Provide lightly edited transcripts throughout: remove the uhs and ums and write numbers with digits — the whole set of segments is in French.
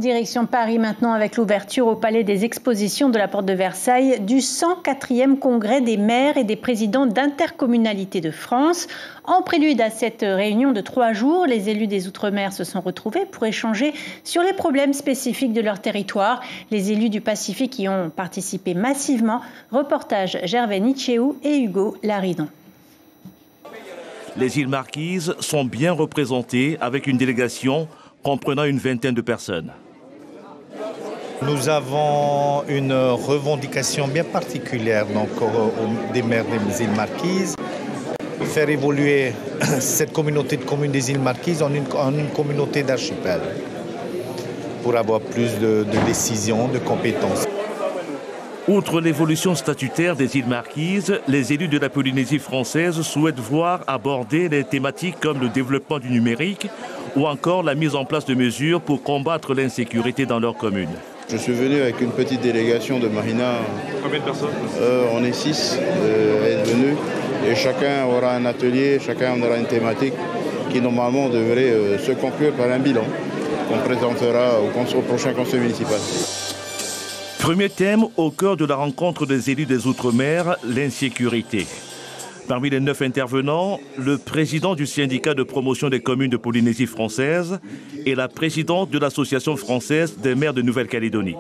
Direction Paris maintenant avec l'ouverture au Palais des Expositions de la Porte de Versailles du 104e congrès des maires et des présidents d'intercommunalités de France. En prélude à cette réunion de 3 jours, les élus des Outre-mer se sont retrouvés pour échanger sur les problèmes spécifiques de leur territoire. Les élus du Pacifique y ont participé massivement. Reportage Gervais Nichéou et Hugo Laridon. Les îles Marquises sont bien représentées avec une délégation comprenant une vingtaine de personnes. Nous avons une revendication bien particulière des maires des îles Marquises, faire évoluer cette communauté de communes des îles Marquises en une communauté d'archipel pour avoir plus de décisions, de compétences. Outre l'évolution statutaire des îles Marquises, les élus de la Polynésie française souhaitent voir aborder les thématiques comme le développement du numérique ou encore la mise en place de mesures pour combattre l'insécurité dans leur commune. Je suis venu avec une petite délégation de Marina. Combien de personnes? On est 6 à être venus et chacun aura un atelier, chacun aura une thématique qui normalement devrait se conclure par un bilan qu'on présentera au prochain conseil municipal. Premier thème au cœur de la rencontre des élus des Outre-mer, l'insécurité. Parmi les 9 intervenants, le président du syndicat de promotion des communes de Polynésie française et la présidente de l'Association française des maires de Nouvelle-Calédonie.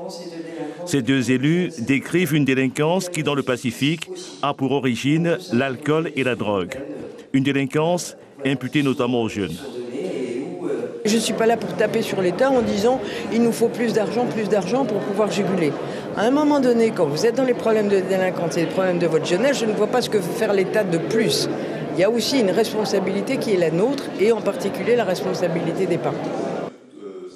Ces 2 élus décrivent une délinquance qui, dans le Pacifique, a pour origine l'alcool et la drogue. Une délinquance imputée notamment aux jeunes. Je ne suis pas là pour taper sur l'État en disant il nous faut plus d'argent pour pouvoir juguler. À un moment donné, quand vous êtes dans les problèmes de délinquance et les problèmes de votre jeunesse, je ne vois pas ce que veut faire l'État de plus. Il y a aussi une responsabilité qui est la nôtre et en particulier la responsabilité des parents.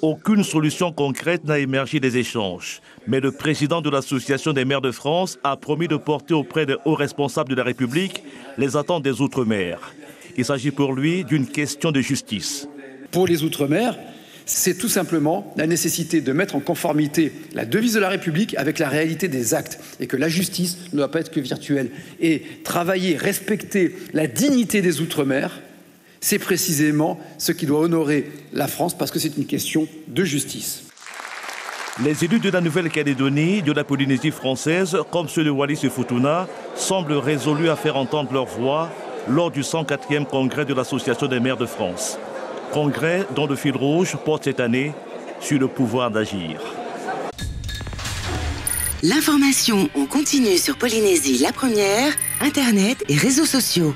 Aucune solution concrète n'a émergé des échanges. Mais le président de l'Association des maires de France a promis de porter auprès des hauts responsables de la République les attentes des Outre-mer. Il s'agit pour lui d'une question de justice. Pour les Outre-mer, c'est tout simplement la nécessité de mettre en conformité la devise de la République avec la réalité des actes et que la justice ne doit pas être que virtuelle. Et travailler, respecter la dignité des Outre-mer, c'est précisément ce qui doit honorer la France parce que c'est une question de justice. Les élus de la Nouvelle-Calédonie, de la Polynésie française, comme ceux de Wallis et Futuna, semblent résolus à faire entendre leur voix lors du 104e congrès de l'Association des maires de France. Congrès dont le fil rouge porte cette année sur le pouvoir d'agir. L'information en continu sur Polynésie la première, Internet et réseaux sociaux.